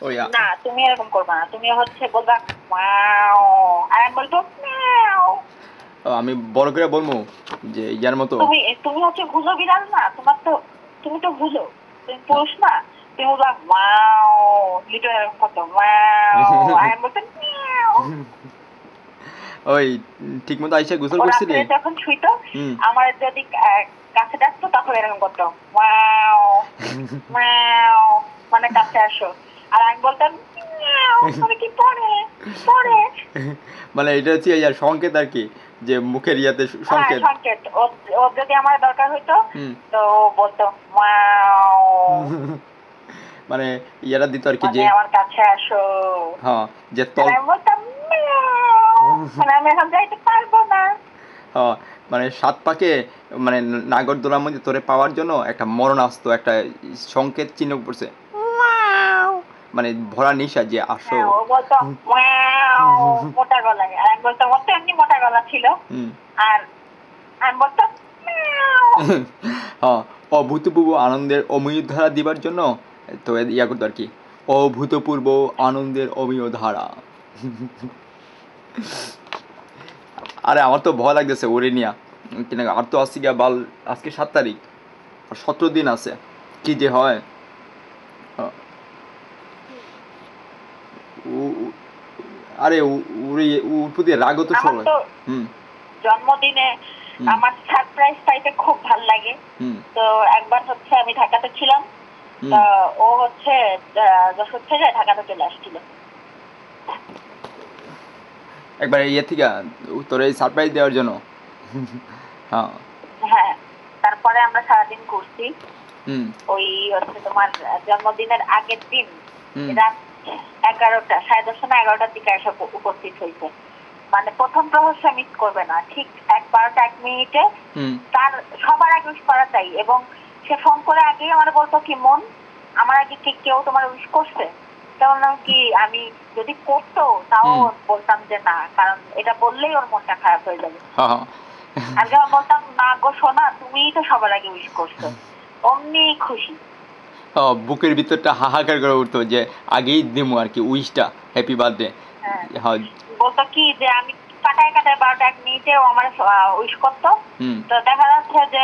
ওই না তুমি এরকম করবা না, তুমি হচ্ছে বলবা ওয়াও, আর আমি বলবো মিয়াও। আমি বড় করে বলবো যে ইয়ার মতো। তুমি তুমি হচ্ছে ভুজো বিড়াল না, তোমার তো, তুমি তো ভুজো, তুমি পুরুষ না, তুমি বলবা ওয়াও, লিটল এরকম করতো ওয়াও, আর আমি বলতাম মিয়াও। ওই ঠিক মতো আইসা গোসল ও করছিলি? রাত্রে যখন শুইতো, হুম। আমার যদি কাছে ডাকতো তখন এরকম করতো ওয়াও ওয়াও, মানে কাছে আসো। আর আমি বলতাম মিয়াও, মানে কি পরে পরে। মানে এটা হচ্ছে ইয়ার সংকেত আর কি, যে মুখের ইয়াতে হ্যাঁ সংকেত। সংকেত, ওর যদি আমার দরকার হইতো হুম। তো ও বলতো ওয়াও, মানে ইয়ারা দিত আর কি মানে যে, আমার কাছে আসো। হ্যাঁ, যে আর তল, আমি বলতাম মিয়াও, মানে আমি এখন যাইতে পারবো না। হ্যাঁ, মানে সাত পাকে, মানে নাগরদোলার মধ্যে তোরে পাওয়ার জন্য একটা মরণ আসতো, একটা সংকেত চিহ্ন পড়ছে, মানে ভরা নিশা যে আসো। হ্যাঁ ও বলতো ওয়াও মোটা গলায়, আর আমি বলতাম ওর তো এমনি মোটা গলা ছিল। হুম। আর আমি বলতাম মিয়াও। হ্যাঁ, অভূতপূর্ব আনন্দের অমীয় ধারা দিবার জন্য তো ইয়া করতো আর কি, অভূতপূর্ব আনন্দের অমীয় ধারা। আরে আমার তো ভয় লাগতেছে ওরে নিয়া, কিনা আর তো আসছি গিয়া বাল, আজকে 7 তারিখ, আর 17 দিন আছে, কি যে হয়। আহ, ও- আরে ওরে ওর প্রতি রাগও তো আমার সবাই। তো হুম। জন্মদিনে হুম। আমার সারপ্রাইজ পাইতে খুব ভাল লাগে। হুম। তো একবার হচ্ছে আমি ঢাকাতে ছিলাম, হুম। তা ও হচ্ছে যশোর থেকে ঢাকাতে চলে আসছিল। একবার ইয়ে থেকে তোর এই সারপ্রাইজ দেওয়ার জন্য। হ্যাঁ। হ্যাঁ, তারপরে আমরা সারাদিন ঘুরছি। হুম। ওই হচ্ছে তোমার জন্মদিনের আগের দিন হুম। রাত 11টা, 10:30 না 11টার দিকে এসে উপস্থিত হয়েছে। মানে প্রথম প্রহর সে মিস করবে না, ঠিক 12টা 1 মিনিটে হুম। তার সবার আগে উইশ করা চাই। এবং সে ফোন করে আগেই আমার বলতো কি মন, আমার আগে কি কেউ তোমার উইশ করছে? তখন কি আমি যদি করতো তাও হুম। বলতাম যে না, কারণ এটা বললেই ওর মনটা খারাপ হয়ে যাবে। হ্যাঁ, হ্যাঁ। আর যখন বলতাম না গো সোনা, তুমিই তো সবার আগে উইশ করছো, অমনি খুশি। বুকের ভিতরটা হাহাকার করে উঠতো যে আগেই দিমু আর কি উইশটা, হ্যাপি বার্থডে। হ্যাঁ, হ্যাঁ। বলতো কি যে আমি কাটায় কাটায় 12টা 1 মিনিটে ও আমার উইশ করতো। হুম। তো দেখা যাচ্ছে যে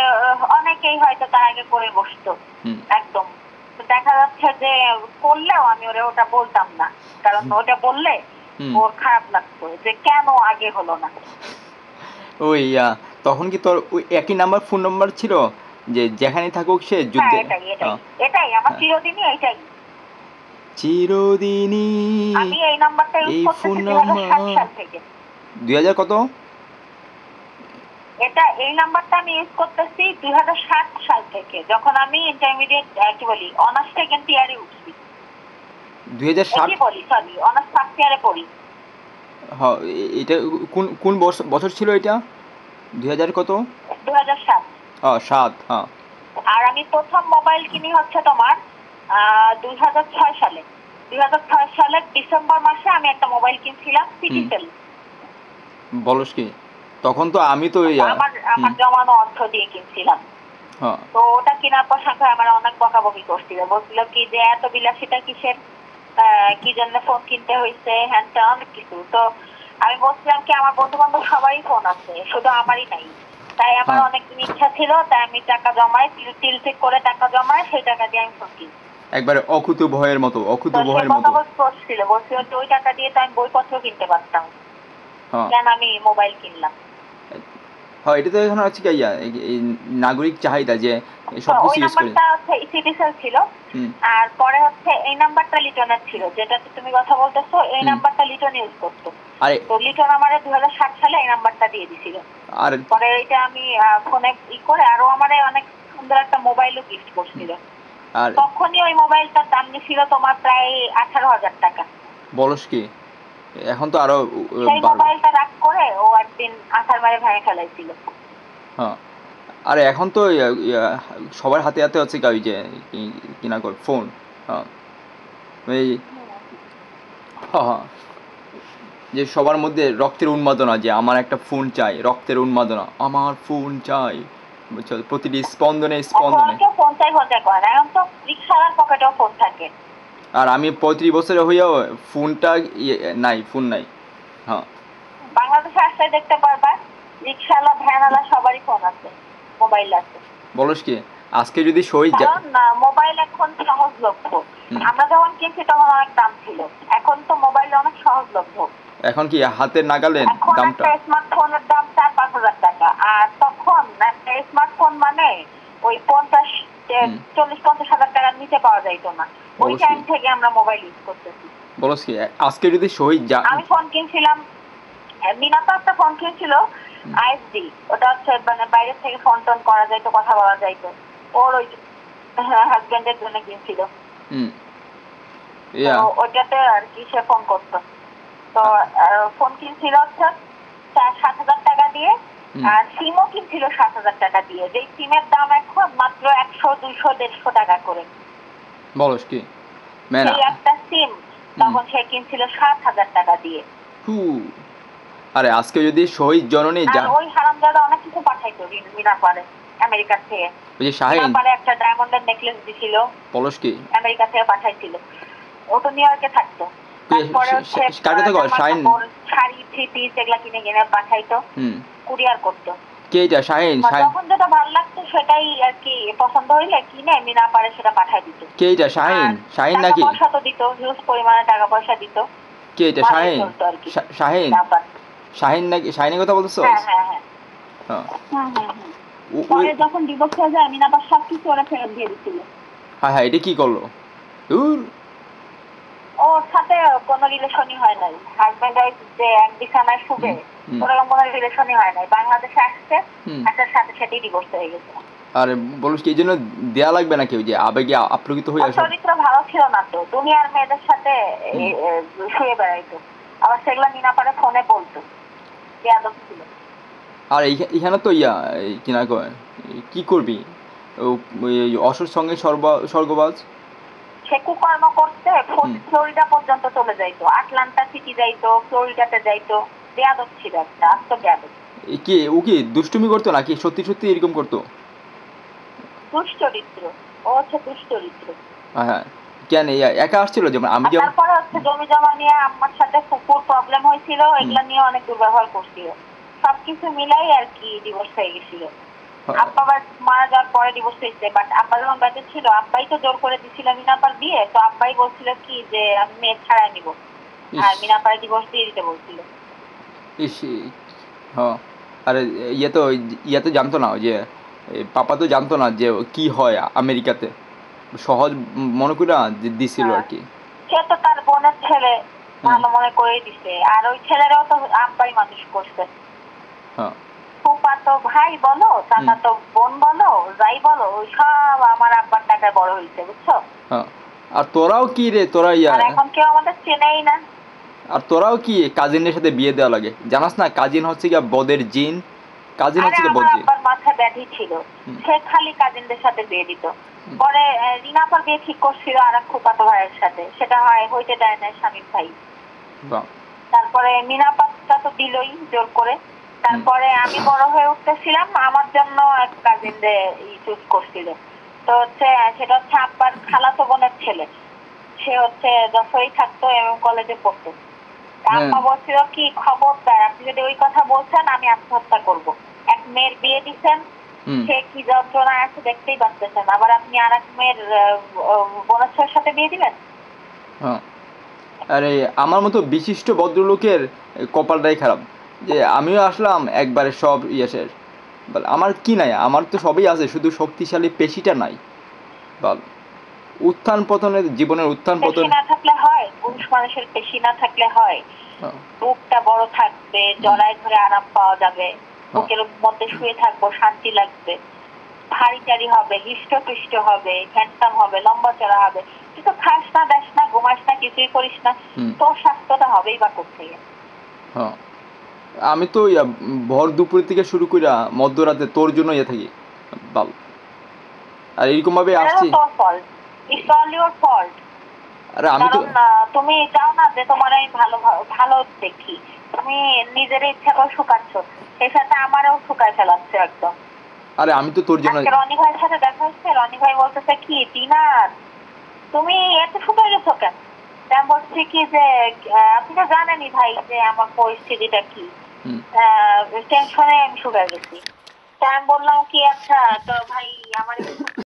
অনেকেই হয়তো তার আগে করে বসতো হুম। একদম। তো দেখা যাচ্ছে যে করলেও আমি ওরে ওটা বলতাম না, কারণ ওটা বললে হুম। ওর খারাপ লাগতো যে কেন আগে হলো না। ওই তখন কি তোর ওই একই নাম্বার ফোন নাম্বার ছিল, যে যেখানে থাকুক সে হ্যাঁ যুদ্ধে? এটাই এটাই হ্যাঁ। এটাই আমার হ্যাঁ। চিরদিনই এইটাই। চিরদিনই আমি এই নাম্বারটা ইউজ এই ফোন করতেছি 2007 নাম্বার। সাল থেকে। 2000 কত? এই নাম্বারটা আমি ইউজ করতেছি 2007 সাল থেকে, যখন আমি ইন্টারমিডিয়েট কি বলি অনার্স সেকেন্ড ইয়ারে উঠছি। 2007? কি বলি সরি, অনার্স ফার্স্ট ইয়ারে পড়ি। হ্যাঁ। এটা কোন কোন বছর ছিল এটা? 2000 কত? 2007। 7, হ্যাঁ। আর আমি প্রথম মোবাইল কিনি হচ্ছে তোমার 2006 সালে। 2006 সালের ডিসেম্বর মাসে আমি একটা মোবাইল কিনছিলাম সিটি হুম। সেল। বলস কি? তখন তো আমি তো আমার হুম। আমার জমানো অর্থ দিয়ে কিনছিলাম। হ্যাঁ। তো ওটা কেনার পর সাথে আমার অনেক বকাবকি করছিল, বলছিল কি যে এত বিলাসিতা কিসের, কি জন্য ফোন কিনতে হয়েছে, হ্যান ত্যান অনেক কিছু। তো আমি বলছিলাম কি আমার বন্ধু বান্ধব সবারই ফোন আছে, শুধু আমারই নাই। তাই আমার হ্যাঁ। অনেকদিন ইচ্ছা ছিল, তাই আমি টাকা জমাই, তিল ঠিক করে টাকা জমাই, সেই টাকা দিয়ে আমি ফোন কিনি। একবারে অকুতু ভয়ের মতো, তো অকুতু সে ভয়ের মতো। বকাবকি করছিল, বলছিল যে ওই টাকা দিয়ে তো আমি বইপত্র কিনতে পারতাম, হ্যাঁ। কেন আমি মোবাইল কিনলাম। হ্যাঁ, এটা তো এখন হচ্ছে কি এই নাগরিক চাহিদা যে তো সব কিছু ওই ইউজ করে। নাম্বারটা হচ্ছে সিটিসেল ছিল। হুম। আর পরে হচ্ছে এই নাম্বারটা লিটনের ছিল, যেটাতে তুমি কথা বলতেছো, এই হুম। নাম্বারটা লিটন ইউজ করতো। আরে তো লিটন আমারে 2007 সালে এই নাম্বারটা দিয়ে দিছিল। আর পরে এটা আমি ফোনে করে আরো আমারে অনেক সুন্দর একটা মোবাইলও গিফট করছিল। আর তখনই ওই মোবাইলটার দাম ছিল তোমার প্রায় 18,000 টাকা। বলস কি? এখন তো আরো সেই বাড়বে। মোবাইলটা রাখ করে ও একদিন আঠার মারে ভেঙে ফেলাইছিল। হ্যাঁ। আরে এখন তো সবার হাতে হাতে হচ্ছে কি ওই যে কিনা কর ফোন। হ্যাঁ। এই হ্যাঁ, হ্যাঁ, যে সবার মধ্যে রক্তের উন্মাদনা, যে আমার একটা ফোন চাই, রক্তের উন্মাদনা, আমার ফোন চাই, বুঝছো, প্রতিটি স্পন্দনে এখন স্পন্দনে। কেউ ফোন চাই করে না, এখন তো রিক্সাওয়ালার পকেটেও ফোন থাকে। আর আমি 35 বছরে হইয়াও ফোনটা নাই, ফোন নাই। হ্যাঁ, বাংলাদেশে আসলে দেখতে পারবা রিক্সাওয়ালা ভ্যানওয়ালা সবারই ফোন আছে, মোবাইল আছে। বলস কি আজকে যদি সই কারণ মোবাইল এখন সহজলভ্য। আমরা যখন কিনছি তখন অনেক দাম ছিল, এখন তো মোবাইল অনেক সহজলভ্য। এখন কি হাতের নাগালে এখন দামটা? একটা স্মার্টফোনের দাম 4-5 হাজার টাকা, আর তখন একটা স্মার্টফোন মানে ওই 40-50 হাজার টাকার নিচে পাওয়া যাইতো না। ওই টাইম থেকে আমরা মোবাইল ইউজ করতেছি। বলস কি আজকে যদি সই আমি ফোন কিনছিলাম, মিনাতো একটা ফোন কিনছিল আইএসডি, ওটা হচ্ছে মানে বাইরে থেকে ফোন টোন করা যাইতো, কথা বলা যাইতো। ওর ওই হাজবেন্ডের জন্য কিনছিল, তো ওইটাতে আর কি সে ফোন করতো। তো ফোন কিনছিল হচ্ছে 7,000 টাকা দিয়ে, আর সিমও কিনছিল 7,000 টাকা দিয়ে, যেই সিমের দাম এখন মাত্র 100, 200, 150 টাকা করে। বলস কি সেই একটা সিম তখন সে কিনছিল 7,000 টাকা দিয়ে। আরে আজকে যদি শহীদ জননী ওই হারামজাদা অনেক কিছু পাঠাইতো মিনাপারে আমেরিকা থেকে। ওই যে শাহিন মিনাপারে একটা ডায়মন্ডের নেকলেস দিছিল, বলস কি আমেরিকা থেকে পাঠাইছিল। ও তো নিউ ইয়র্কে থাকতো। তারপরে হচ্ছে শাড়ি, থ্রি পিস এগুলা কিনে কিনে পাঠাইতো, কুরিয়ার করতো। কে এটা শাহিন? যখন যেটা ভালো লাগতো সেটাই আর কি পছন্দ হইলে কিনে মিনাপারে সেটা পাঠাই দিত। কে এটা শাহিন? শাহিন নাকি? টাকা পয়সা তো দিত, হিউজ পরিমাণে টাকা পয়সা দিত। কে এটা শাহিন? শাহিন শাহিন নাকি? শাহিনের কথা বলতেছো? হ্যাঁ হ্যাঁ হ্যাঁ। পরে যখন ডিভোর্স হয়ে যায় মিনাপা সবকিছু ওরা ফেরত দিয়ে দিছিল। হ্যাঁ হ্যাঁ, এটা কি করলো? ওর সাথে কোনো রিলেশনই হয় নাই, হাজবেন্ড ওয়াইফ যে এক বিছানায় শুবে ওরকম কোনো রিলেশনই হয় নাই। বাংলাদেশে আসছে, আসার সাথে সাথেই ডিভোর্স হয়ে গেছে। আরে বলিস কি এই জন্য দেয়া লাগবে না কেউ যে আবেগে আপ্লুত হয়ে আসে? চরিত্র ভালো ছিল না তো, দুনিয়ার মেয়েদের সাথে শুয়ে বেড়াইতো, আবার সেগুলা মিনাপারে ফোনে বলতো, বেয়াদব ছিল। আর এখানে তো কি না কয় কি করবি, অসুর সঙ্গে স্বর্গবাজ। সে কুকর্ম করতে ফ্লোরিডা পর্যন্ত চলে যাইতো, আটলান্টা সিটি যাইতো, ফ্লোরিডাতে যাইতো। বেয়াদব ছিল একটা, আস্ত বেয়াদব। কি ও কি দুষ্টুমি করতো নাকি সত্যি সত্যি এরকম করতো? দুশ্চরিত্র, ও হচ্ছে দুশ্চরিত্র। হ্যাঁ, কেন একা আসছিল? যেমন আমি যেমন তারপরে হচ্ছে জমি জমা নিয়ে আম্মার সাথে ফুপুর প্রবলেম হয়েছিল, এগুলা নিয়ে অনেক দুর্ব্যবহার করছিল। সবকিছু মিলাই আর কি ডিভোর্স হয়ে গেছিল। আব্বা মারা যাওয়ার পরে ডিভোর্স হয়েছে, বাট আব্বা যখন বেঁচে ছিল আব্বাই তো জোর করে দিছিল মিনাপার বিয়ে, তো আব্বাই বলছিল কি যে আমি মেয়ে ছাড়াই নিব, আর মিনাপার ডিভোর্স দিয়ে দিতে বলছিল। হ্যাঁ, আরে ইয়ে তো জানতো না যে পাপা তো জানতো না যে কি হয় আমেরিকাতে, সহজ মনে করে দিছিল আর কি। সে তো তার বোনের ছেলে ভালো মনে করে দিছে, আর ওই ছেলেরাও তো আব্বাই মানুষ করছে। ফুপা তো ভাই বলো, চাচা তো বোন বলো, যাই বলো, ওই সব আমার আব্বার টাকায় বড় হয়েছে, বুঝছো? আর তোরাও কি রে, তোরা এখন কেউ আমাদের চেনেই না। আর তোরাও কি কাজিনের সাথে বিয়ে দেওয়া লাগে? জানাস না কাজিন হচ্ছে কি বদের জিন, কাজিন হচ্ছে কি বদ জিন। আব্বার মাথায় ব্যাধি ছিল, সে খালি কাজিনদের সাথে বিয়ে দিত। পরে রিনাপার বিয়ে ঠিক করছিল আর এক ফুফাতো ভাইয়ের সাথে, সেটা হইতে দেয় না স্বামীর ভাই। তারপরে মিনাপাতটা তো দিলই জোর করে। তারপরে আমি বড় হয়ে উঠতেছিলাম, আমার জন্য এক কাজিনদের চুজ করছিল। তো হচ্ছে সেটা হচ্ছে আব্বার খালাতো বোনের ছেলে, সে হচ্ছে যশোরেই থাকতো এবং কলেজে পড়তো। আব্বা বলছিল কি খবরদার আপনি যদি ওই কথা বলছেন আমি আত্মহত্যা করব। এক মেয়ের বিয়ে দিচ্ছেন, সে কি যন্ত্রণা আছে দেখতেই পাচ্ছেন, আবার আপনি আর এক মেয়ের বোনের ছেলের সাথে বিয়ে দিবেন? আরে আমার মতো বিশিষ্ট ভদ্রলোকের কপালটাই খারাপ যে আমিও আসলাম একবারে সব শেষ। আমার কি নাই, আমার তো সবই আছে, শুধু শক্তিশালী পেশিটা নাই। বল উত্থান পতনের জীবনের উত্থান পতন না থাকলে হয়, পুরুষ মানুষের পেশি না থাকলে হয়, বুকটা বড় থাকবে, জড়ায় ধরে আরাম পাওয়া যাবে, বুকের মধ্যে শুয়ে থাকবো শান্তি লাগবে, ভারী টারি হবে, হৃষ্টপুষ্ট হবে, হ্যান্ডসাম হবে, লম্বা চড়া হবে। তুই তো খাস না, দেখ না, ঘুমাস না, কিছুই করিস না, তোর স্বাস্থ্যটা হবেই বা কোথায়? আমি তো ভর দুপুর থেকে শুরু করে মধ্যরাতে তোর জন্য থাকি বাল, আর এরকম ভাবে আসছি। আরে আমি তো তুমি চাও না যে তোমার আমি ভালো ভালো দেখি, তুমি নিজের ইচ্ছা করে শুকাচ্ছ, সেই সাথে আমারও শুকায় ফেলাচ্ছ একদম। আরে আমি তো তোর জন্য রনি ভাইয়ের সাথে দেখা হচ্ছে, রনি ভাই বলতেছে কি টিনার তুমি এত শুকাই গেছো কেন? তা আমি বলছি কি যে আপনি তো জানেনই ভাই যে আমার পরিস্থিতিটা কি, হুম। টেনশনে আমি শুকাই গেছি। তা আমি বললাম কি আচ্ছা তো ভাই আমার